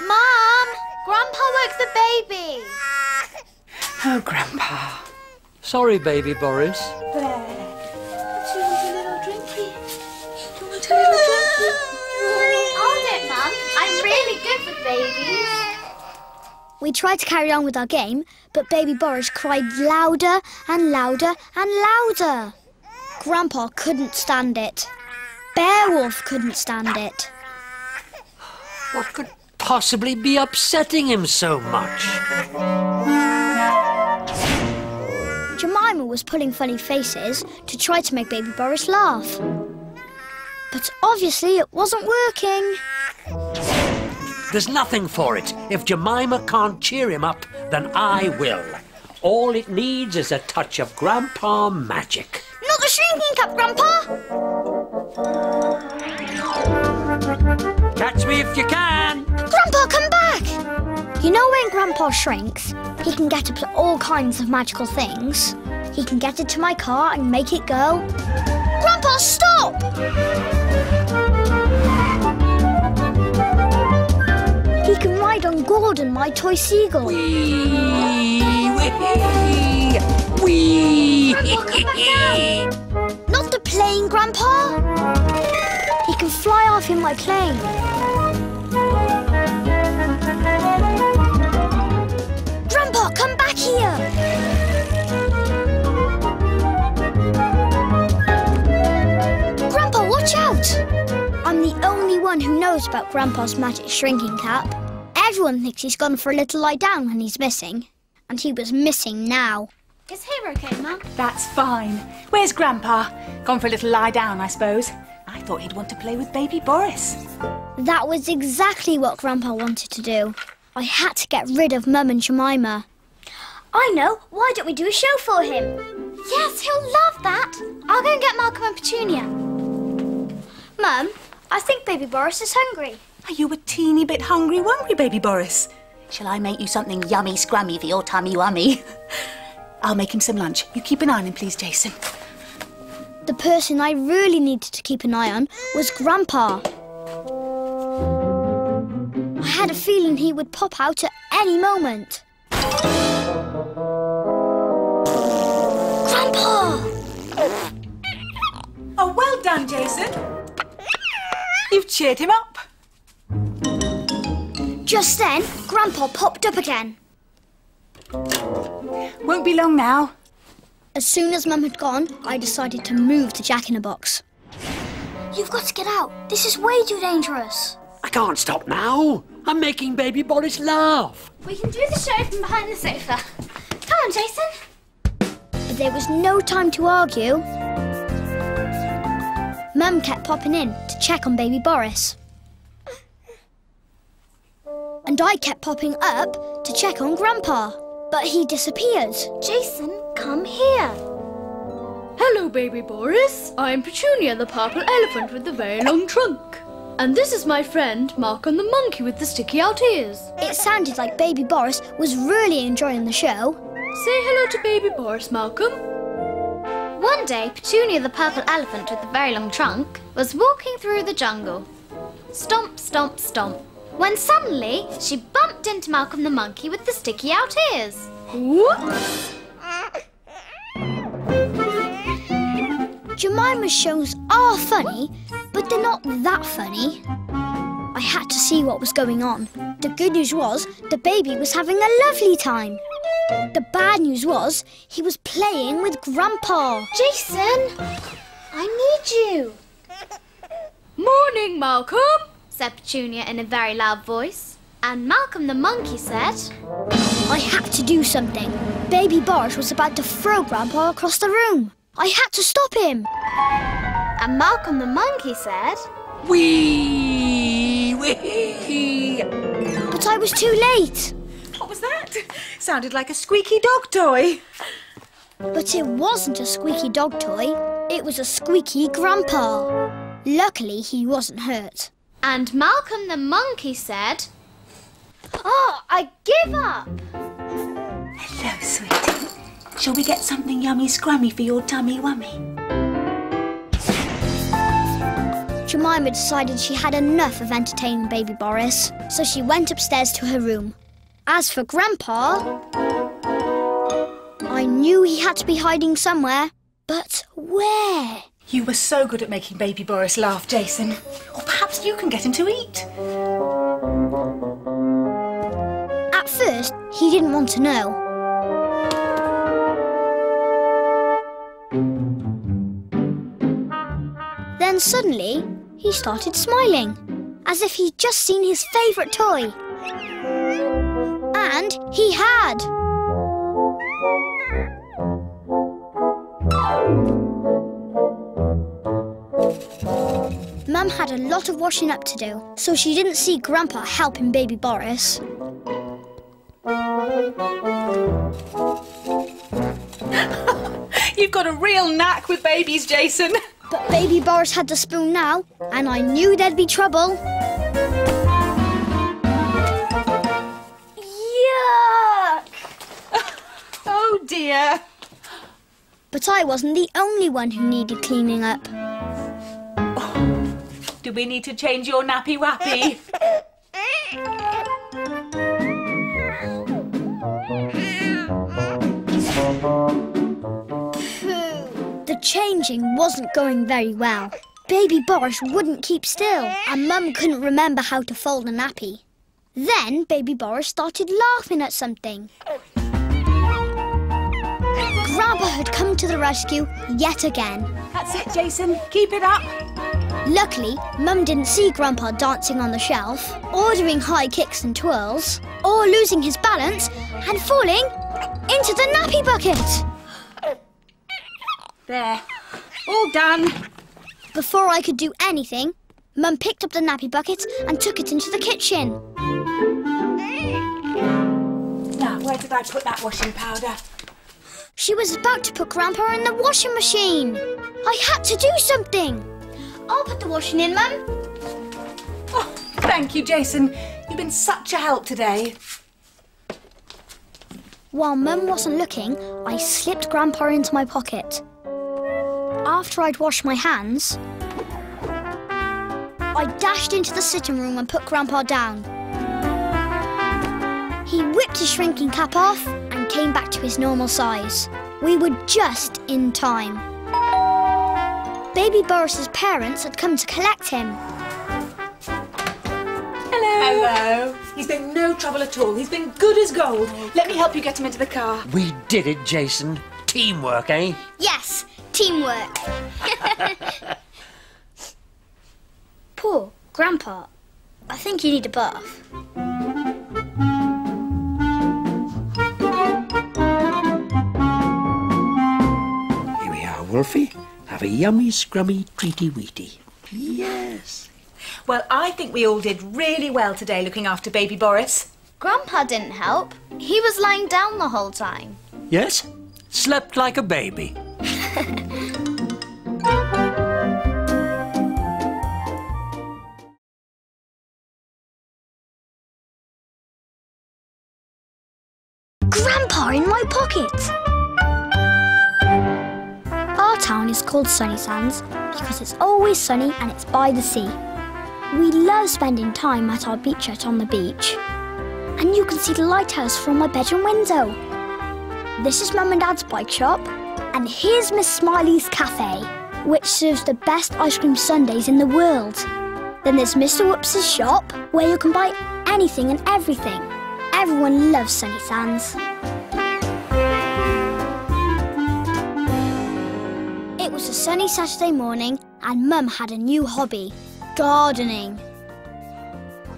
Mum! Grandpa woke the baby. Oh, Grandpa. Sorry, baby Boris. There. Do you want a little drinky? Do you want a little drinky? Hold it, Mum. I'm really good with babies. We tried to carry on with our game, but baby Boris cried louder and louder and louder. Grandpa couldn't stand it. Beowulf couldn't stand it. What could possibly be upsetting him so much? Jemima was pulling funny faces to try to make baby Boris laugh. But obviously it wasn't working. There's nothing for it. If Jemima can't cheer him up, then I will. All it needs is a touch of Grandpa magic. Not the shrinking cup, Grandpa! Catch me if you can. Grandpa, come back! You know when Grandpa shrinks, he can get up to all kinds of magical things. He can get into my car and make it go. Grandpa, stop! He can ride on Gordon, my toy seagull. Wee, wee, wee. Not the plane, Grandpa. He can fly off in my plane. Grandpa, come back here. Grandpa, watch out. I'm the only one who knows about Grandpa's magic shrinking cap. Everyone thinks he's gone for a little lie down when he's missing. And he was missing now. Is Hero okay, Mum? That's fine. Where's Grandpa? Gone for a little lie down, I suppose. I thought he'd want to play with baby Boris. That was exactly what Grandpa wanted to do. I had to get rid of Mum and Jemima. I know. Why don't we do a show for him? Yes, he'll love that. I'll go and get Malcolm and Petunia. Mum, I think baby Boris is hungry. Are you a teeny bit hungry-wungry, baby Boris? Shall I make you something yummy scrummy for your tummy-wummy? I'll make him some lunch. You keep an eye on him, please, Jason. The person I really needed to keep an eye on was Grandpa. I had a feeling he would pop out at any moment. Grandpa! Oh, well done, Jason. You've cheered him up. Just then, Grandpa popped up again. Won't be long now. As soon as Mum had gone, I decided to move the Jack-in-the-Box. You've got to get out. This is way too dangerous. I can't stop now. I'm making baby Boris laugh. We can do the show from behind the sofa. Come on, Jason. But there was no time to argue. Mum kept popping in to check on baby Boris. And I kept popping up to check on Grandpa. But he disappeared. Jason, come here. Hello, baby Boris. I'm Petunia, the purple elephant with the very long trunk. And this is my friend, Malcolm the monkey with the sticky out ears. It sounded like baby Boris was really enjoying the show. Say hello to baby Boris, Malcolm. One day, Petunia, the purple elephant with the very long trunk, was walking through the jungle. Stomp, stomp, stomp. when suddenly she bumped into Malcolm the monkey with the sticky out ears. Whoops! Jemima's shows are funny, but they're not that funny. I had to see what was going on. The good news was the baby was having a lovely time. The bad news was he was playing with Grandpa. Jason, I need you. Morning, Malcolm, said Petunia in a very loud voice. And Malcolm the monkey said, I had to do something. Baby Boris was about to throw Grandpa across the room. I had to stop him. And Malcolm the monkey said, Wee! Wee! But I was too late. What was that? Sounded like a squeaky dog toy. But it wasn't a squeaky dog toy. It was a squeaky Grandpa. Luckily, he wasn't hurt. And Malcolm the monkey said, oh, I give up. Hello, sweetie. Shall we get something yummy scrummy for your tummy wummy? Jemima decided she had enough of entertaining baby Boris, so she went upstairs to her room. As for Grandpa, I knew he had to be hiding somewhere, but where? You were so good at making baby Boris laugh, Jason. Or perhaps you can get him to eat. At first, he didn't want to know. Then suddenly, he started smiling, as if he'd just seen his favourite toy. And he had. Mum had a lot of washing up to do, so she didn't see Grandpa helping baby Boris. You've got a real knack with babies, Jason. But baby Boris had the spoon now, and I knew there'd be trouble. Yuck! Oh, dear. But I wasn't the only one who needed cleaning up. Do we need to change your nappy wappy? The changing wasn't going very well. Baby Boris wouldn't keep still, and Mum couldn't remember how to fold a nappy. Then baby Boris started laughing at something. Grandpa had come to the rescue yet again. That's it, Jason. Keep it up. Luckily, Mum didn't see Grandpa dancing on the shelf, or doing high kicks and twirls, or losing his balance and falling into the nappy bucket. There. All done. Before I could do anything, Mum picked up the nappy bucket and took it into the kitchen. Now, where did I put that washing powder? She was about to put Grandpa in the washing machine. I had to do something. I'll put the washing in, Mum. Oh, thank you, Jason. You've been such a help today. While Mum wasn't looking, I slipped Grandpa into my pocket. After I'd washed my hands, I dashed into the sitting room and put Grandpa down. He whipped his shrinking cap off and came back to his normal size. We were just in time. Baby Boris's parents had come to collect him. Hello. Hello. He's been no trouble at all. He's been good as gold. Let me help you get him into the car. We did it, Jason. Teamwork, eh? Yes, teamwork. Poor Grandpa. I think you need a bath. Here we are, Wolfie. Have a yummy, scrummy, treaty-weety. Yes. Well, I think we all did really well today looking after baby Boris. Grandpa didn't help. He was lying down the whole time. Yes? Slept like a baby. Grandpa in my pocket! Our town is called Sunny Sands because it's always sunny and it's by the sea. We love spending time at our beach hut on the beach. And you can see the lighthouse from my bedroom window. This is Mum and Dad's bike shop. And here's Miss Smiley's cafe, which serves the best ice cream sundaes in the world. Then there's Mr. Whoops' shop, where you can buy anything and everything. Everyone loves Sunny Sands. It was a sunny Saturday morning and Mum had a new hobby, gardening.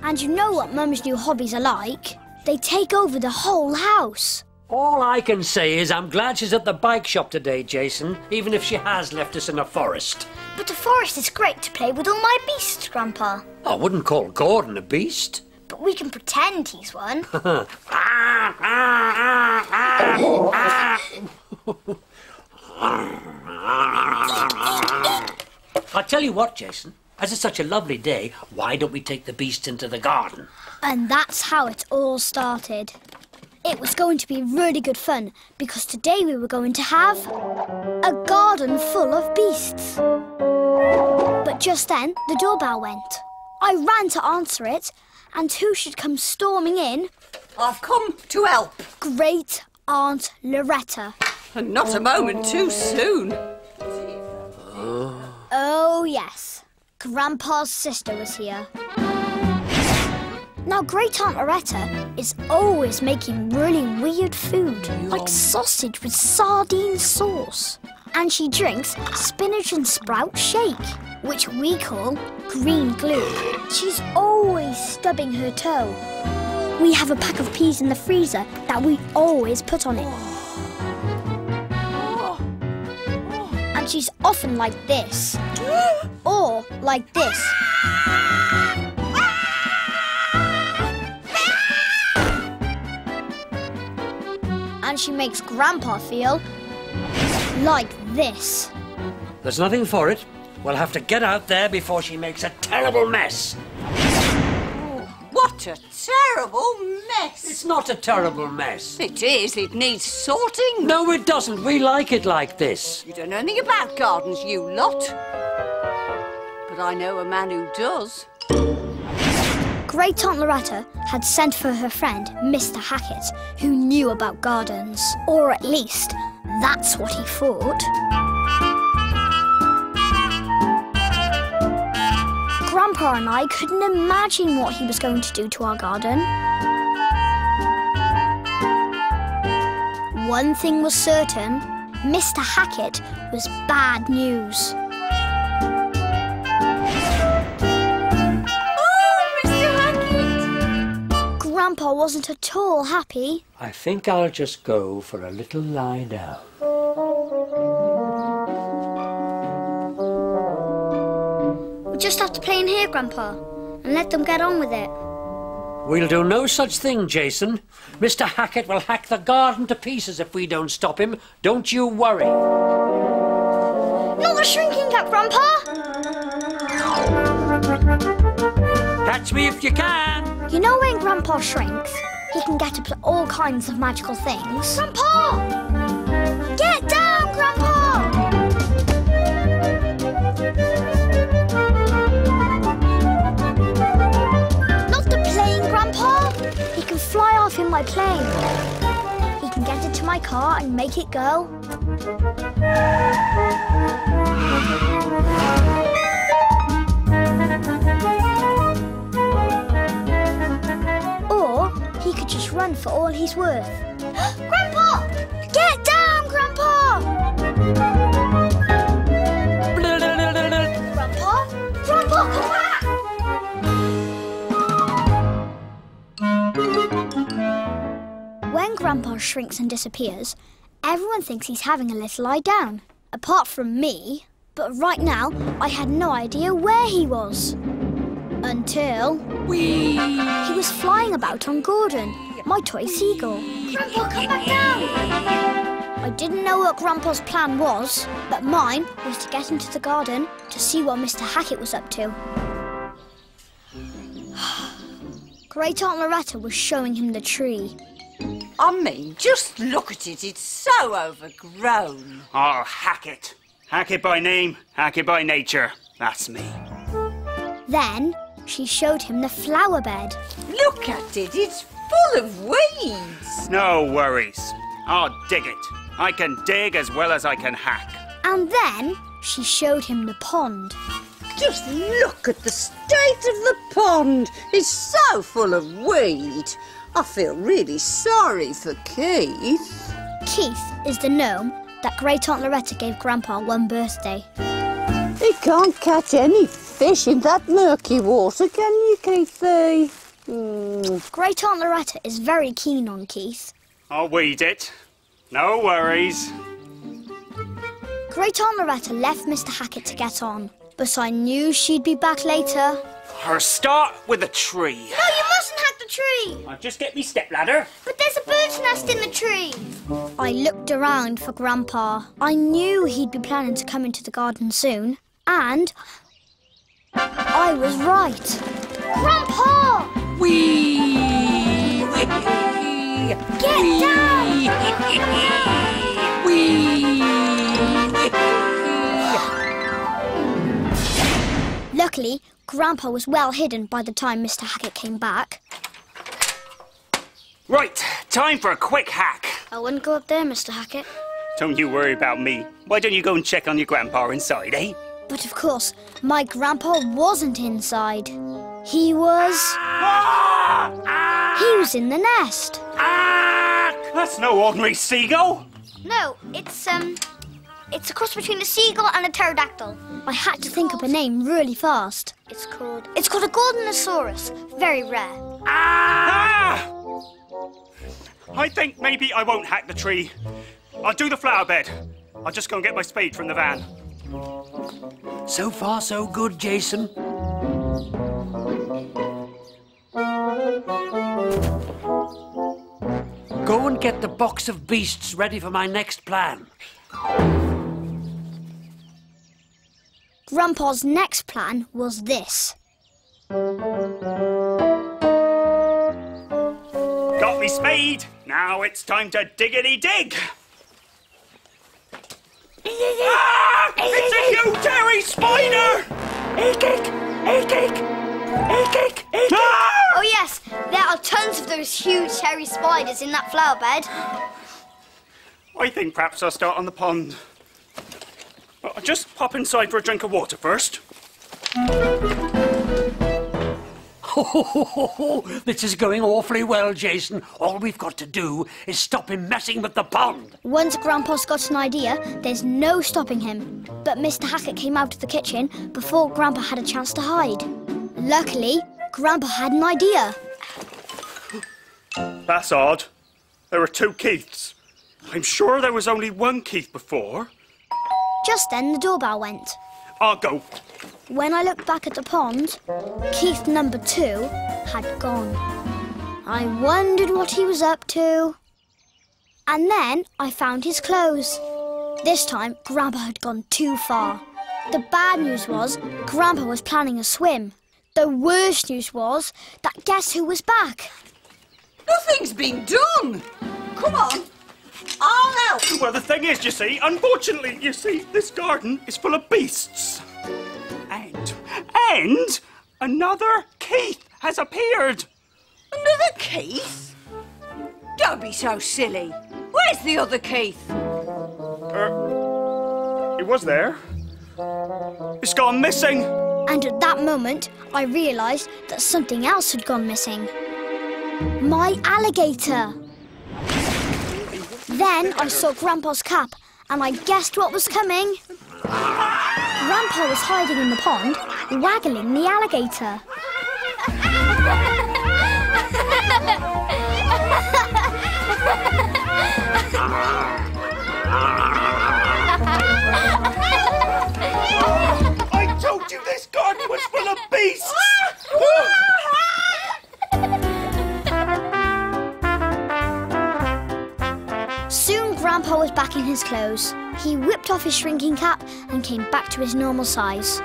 And you know what Mum's new hobbies are like? They take over the whole house. All I can say is I'm glad she's at the bike shop today, Jason, even if she has left us in a forest. But the forest is great to play with all my beasts, Grandpa. I wouldn't call Gordon a beast. But we can pretend he's one. I tell you what, Jason, as it's such a lovely day, why don't we take the beasts into the garden? And that's how it all started. It was going to be really good fun because today we were going to have a garden full of beasts. But just then, the doorbell went. I ran to answer it, and who should come storming in? I've come to help. Great Aunt Loretta. And not a moment too soon. Oh, yes. Grandpa's sister was here. Now, Great Aunt Loretta is always making really weird food, like sausage with sardine sauce. And she drinks spinach and sprout shake, which we call green glue. She's always stubbing her toe. We have a pack of peas in the freezer that we always put on it. And she's often like this, or like this. And she makes Grandpa feel like this. There's nothing for it. We'll have to get out there before she makes a terrible mess. What a terrible mess. It's not a terrible mess. It is. It needs sorting. No, it doesn't. We like it like this. You don't know anything about gardens, you lot. But I know a man who does. Great Aunt Loretta had sent for her friend, Mr. Hackett, who knew about gardens. Or at least, that's what he thought. Grandpa and I couldn't imagine what he was going to do to our garden. One thing was certain, Mr. Hackett was bad news. Grandpa wasn't at all happy. I think I'll just go for a little lie down. We just have to play in here, Grandpa, and let them get on with it. We'll do no such thing, Jason. Mr. Hackett will hack the garden to pieces if we don't stop him. Don't you worry. Not the shrinking cap, Grandpa! Catch me if you can. You know when Grandpa shrinks, he can get up to all kinds of magical things. Grandpa! Get down, Grandpa! Not the plane, Grandpa! He can fly off in my plane. He can get into my car and make it go. He could just run for all he's worth. Grandpa! Get down, Grandpa! Grandpa? Grandpa, come back! When Grandpa shrinks and disappears, everyone thinks he's having a little lie down. Apart from me. But right now, I had no idea where he was. Until... Whee! He was flying about on Gordon, my toy seagull. Grandpa, come back down! I didn't know what Grandpa's plan was, but mine was to get into the garden to see what Mr. Hackett was up to. Great Aunt Loretta was showing him the tree. I mean, just look at it. It's so overgrown. Oh, Hackett. Hackett by name, Hackett by nature. That's me. Then she showed him the flower bed. Look at it, it's full of weeds. No worries. I'll dig it. I can dig as well as I can hack. And then she showed him the pond. Just look at the state of the pond. It's so full of weed. I feel really sorry for Keith. Keith is the gnome that Great Aunt Loretta gave Grandpa one birthday. You can't catch any fish in that murky water, can you, Keithy? Great Aunt Loretta is very keen on Keith. I'll weed it. No worries. Great Aunt Loretta left Mr. Hackett to get on, but I knew she'd be back later. Or start with a tree. No, you mustn't hack the tree! I'll just get me stepladder. But there's a bird's nest in the tree. I looked around for Grandpa. I knew he'd be planning to come into the garden soon, and I was right. Grandpa! Whee! Get down! Luckily, Grandpa was well hidden by the time Mr. Hackett came back. Right, time for a quick hack. I wouldn't go up there, Mr. Hackett. Don't you worry about me. Why don't you go and check on your grandpa inside, eh? But of course, my Grandpa wasn't inside. He was... He was in the nest. That's no ordinary seagull. No, it's a cross between a seagull and a pterodactyl. I had to think up a name really fast. It's called a Gordanosaurus. Very rare. I think maybe I won't hack the tree. I'll do the flower bed. I'll just go and get my spade from the van. So far, so good, Jason. Go and get the box of beasts ready for my next plan. Grandpa's next plan was this. Got me spade. Now it's time to diggity dig. It's a huge hairy spider! Oh yes, there are tons of those huge hairy spiders in that flower bed. I think perhaps I'll start on the pond. I'll just pop inside for a drink of water first. This is going awfully well, Jason. All we've got to do is stop him messing with the pond. Once Grandpa's got an idea, there's no stopping him. But Mr. Hackett came out of the kitchen before Grandpa had a chance to hide. Luckily, Grandpa had an idea. That's odd. There are two Keiths. I'm sure there was only one Keith before. Just then, the doorbell went. I'll go. When I looked back at the pond, Keith number 2 had gone. I wondered what he was up to. And then I found his clothes. This time, Grandpa had gone too far. The bad news was Grandpa was planning a swim. The worst news was that guess who was back? Nothing's been done. Come on, I'll help. Well, the thing is, unfortunately, this garden is full of beasts. And another Keith has appeared. Another Keith? Don't be so silly. Where's the other Keith? He was there. It's gone missing. And at that moment, I realised that something else had gone missing. My alligator. Then I saw Grandpa's cap and I guessed what was coming. Grandpa was hiding in the pond, waggling the alligator. I told you this garden was full of beasts! Soon Grandpa was back in his clothes. He whipped off his shrinking cap and came back to his normal size.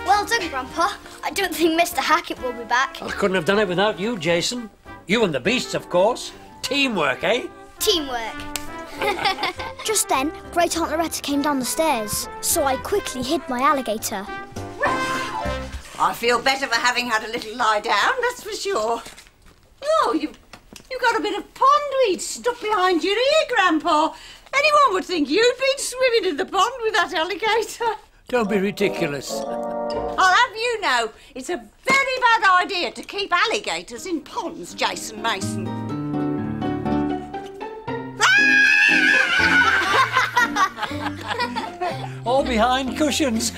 Well done, Grandpa. I don't think Mr. Hackett will be back. I couldn't have done it without you, Jason. You and the beasts, of course. Teamwork, eh? Teamwork. Just then, Great Aunt Loretta came down the stairs, so I quickly hid my alligator. I feel better for having had a little lie down, that's for sure. Oh, you've got a bit of pond weed stuck behind your ear, Grandpa. Anyone would think you'd been swimming in the pond with that alligator. Don't be ridiculous. I'll have you know, it's a very bad idea to keep alligators in ponds, Jason Mason. All behind cushions.